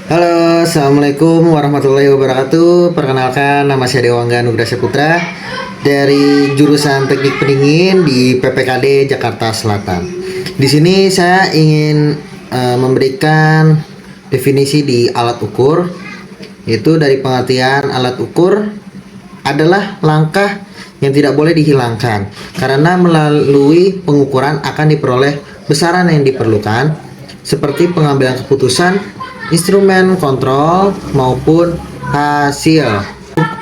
Halo, Assalamualaikum warahmatullahi wabarakatuh. Perkenalkan, nama saya Dewangga Nugraha Saputra dari jurusan Teknik Pendingin di PPKD Jakarta Selatan. Di sini saya ingin memberikan definisi di alat ukur, yaitu dari pengertian alat ukur adalah langkah yang tidak boleh dihilangkan karena melalui pengukuran akan diperoleh besaran yang diperlukan seperti pengambilan keputusan, instrumen kontrol maupun hasil.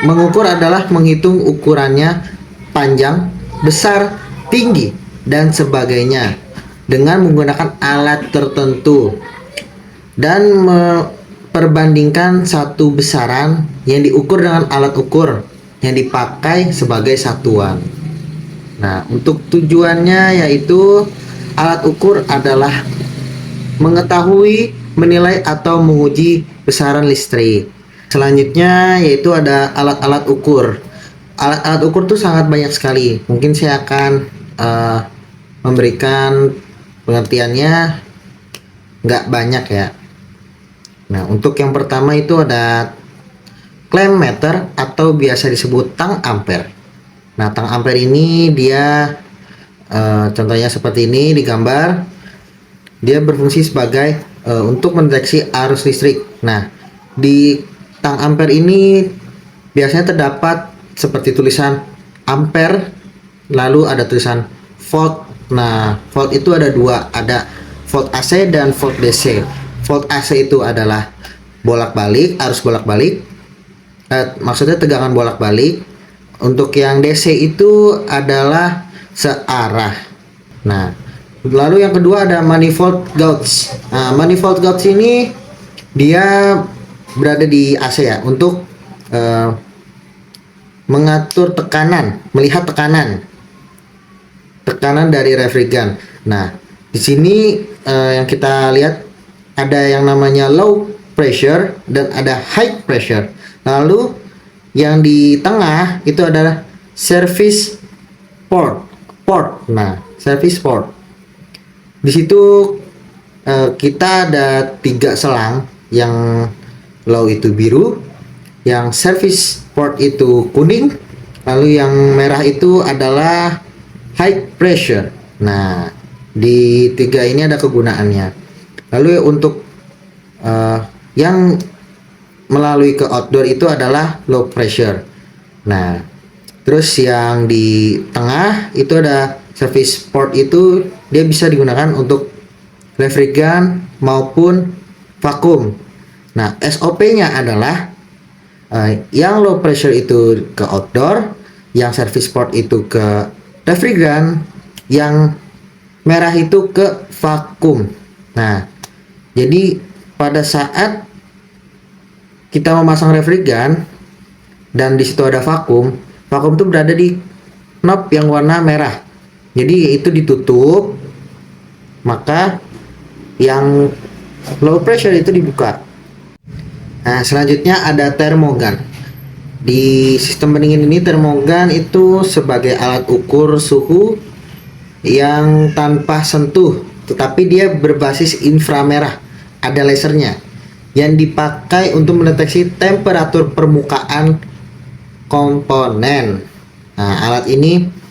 Mengukur adalah menghitung ukurannya, panjang, besar, tinggi, dan sebagainya dengan menggunakan alat tertentu dan memperbandingkan satu besaran yang diukur dengan alat ukur yang dipakai sebagai satuan. Nah, untuk tujuannya yaitu alat ukur adalah mengetahui, menilai atau menguji besaran listrik. Selanjutnya yaitu ada alat-alat ukur. Alat-alat ukur tuh sangat banyak sekali. Mungkin saya akan memberikan pengertiannya nggak banyak ya. Nah, untuk yang pertama itu ada clamp meter atau biasa disebut tang ampere. Nah, tang ampere ini dia contohnya seperti ini di gambar. Dia berfungsi sebagai untuk mendeteksi arus listrik. Nah, di tang ampere ini biasanya terdapat seperti tulisan ampere, lalu ada tulisan volt. Nah, volt itu ada dua, ada volt AC dan volt DC. Volt AC itu adalah bolak-balik, arus bolak-balik. Maksudnya tegangan bolak-balik. Untuk yang DC itu adalah searah. Nah, lalu yang kedua ada manifold gauge. Nah, manifold gauge ini dia berada di AC ya untuk mengatur tekanan, melihat tekanan dari refrigeran. Nah, di sini yang kita lihat ada yang namanya low pressure dan ada high pressure. Lalu yang di tengah itu adalah service port. Nah, service port. Di situ kita ada 3 selang, yang low itu biru, yang service port itu kuning, lalu yang merah itu adalah high pressure. Nah, di 3 ini ada kegunaannya. Lalu untuk yang melalui ke outdoor itu adalah low pressure. Nah, terus yang di tengah itu ada service port, itu dia bisa digunakan untuk refrigeran maupun vakum. Nah, SOP-nya adalah yang low pressure itu ke outdoor, yang service port itu ke refrigeran, yang merah itu ke vakum. Nah, jadi pada saat kita memasang refrigeran dan di situ ada vakum itu berada di knob yang warna merah. Jadi itu ditutup, maka yang low pressure itu dibuka. Nah, selanjutnya ada termogan. Di sistem pendingin ini termogan itu sebagai alat ukur suhu yang tanpa sentuh, tetapi dia berbasis inframerah, ada lasernya yang dipakai untuk mendeteksi temperatur permukaan komponen. Nah, alat ini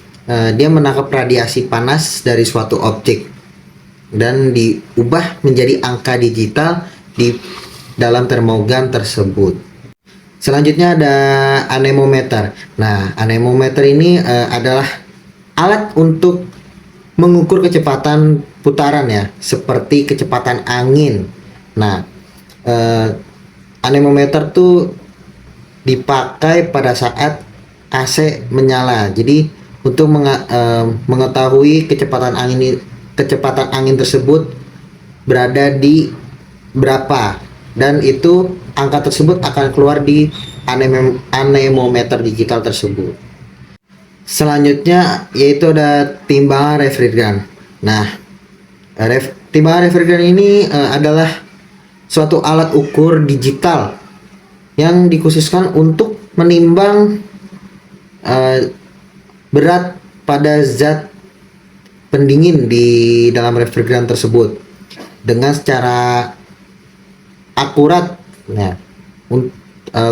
dia menangkap radiasi panas dari suatu objek dan diubah menjadi angka digital di dalam termogan tersebut. Selanjutnya ada anemometer. Nah, anemometer ini adalah alat untuk mengukur kecepatan putaran ya, seperti kecepatan angin. Nah, anemometer tuh dipakai pada saat AC menyala. Jadi untuk mengetahui kecepatan angin tersebut berada di berapa, dan itu angka tersebut akan keluar di anemometer digital tersebut. Selanjutnya yaitu ada timbangan refrigeran. Nah, timbangan refrigeran ini adalah suatu alat ukur digital yang dikhususkan untuk menimbang berat pada zat pendingin di dalam refrigeran tersebut dengan secara akurat Nah,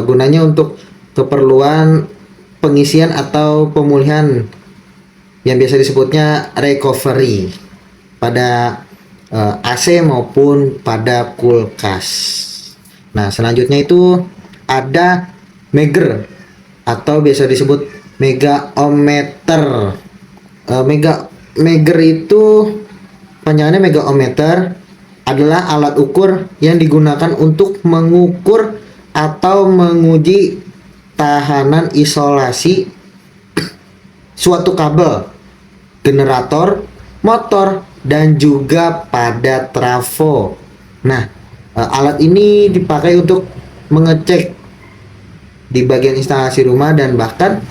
gunanya untuk keperluan pengisian atau pemulihan yang biasa disebutnya recovery pada AC maupun pada kulkas. Nah, selanjutnya itu ada meger atau biasa disebut megaometer. Meger itu panjangannya megaometer adalah alat ukur yang digunakan untuk mengukur atau menguji tahanan isolasi suatu kabel, generator, motor, dan juga pada trafo. Nah, alat ini dipakai untuk mengecek di bagian instalasi rumah dan bahkan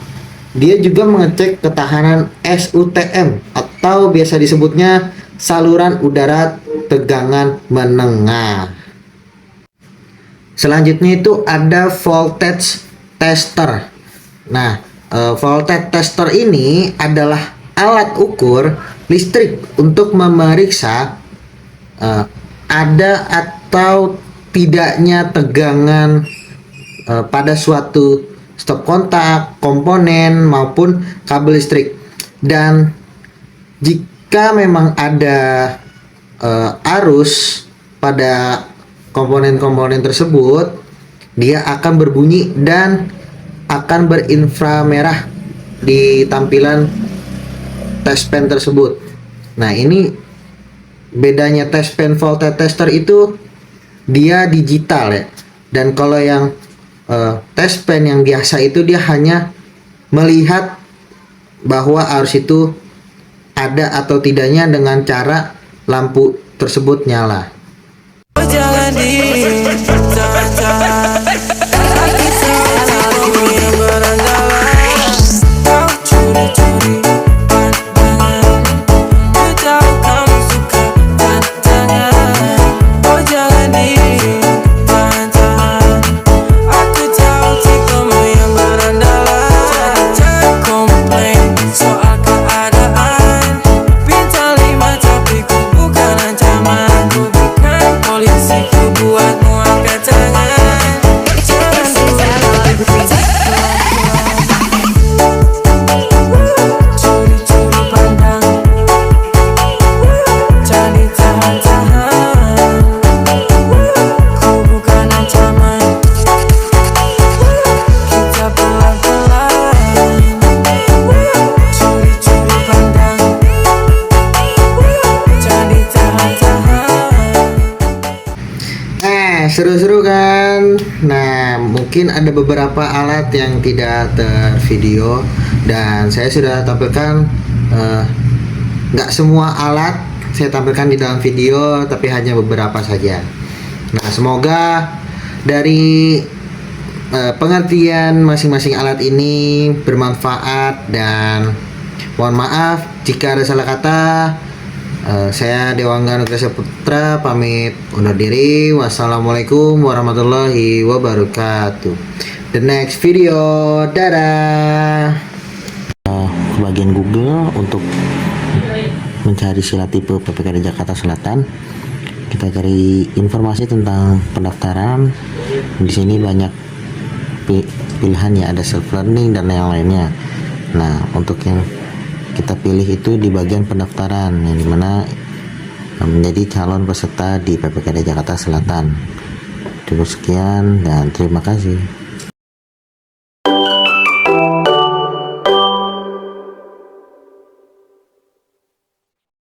dia juga mengecek ketahanan SUTM atau biasa disebutnya saluran udara tegangan menengah. Selanjutnya itu ada voltage tester. Nah, voltage tester ini adalah alat ukur listrik untuk memeriksa ada atau tidaknya tegangan pada suatu stop kontak, komponen maupun kabel listrik. Dan jika memang ada arus pada komponen-komponen tersebut, dia akan berbunyi dan akan berinframerah di tampilan test pen tersebut. Nah, ini bedanya test pen voltage tester itu dia digital ya. Dan kalau yang test pen yang biasa itu dia hanya melihat bahwa arus itu ada atau tidaknya dengan cara lampu tersebut nyala. Seru-seru kan? Nah, mungkin ada beberapa alat yang tidak tervideo dan saya sudah tampilkan nggak semua alat saya tampilkan di dalam video, tapi hanya beberapa saja. Nah, semoga dari pengertian masing-masing alat ini bermanfaat dan mohon maaf jika ada salah kata. Saya Dewangga Nugraha Putra pamit undur diri. Wassalamualaikum warahmatullahi wabarakatuh. The next video, dadah. Bagian Google untuk mencari sila tipe PPKD Jakarta Selatan, kita cari informasi tentang pendaftaran. Di sini banyak pilihan ya, ada self learning dan yang lainnya. Nah, untuk yang kita pilih itu di bagian pendaftaran yang dimana menjadi calon peserta di PPKD Jakarta Selatan. Cukup sekian dan terima kasih.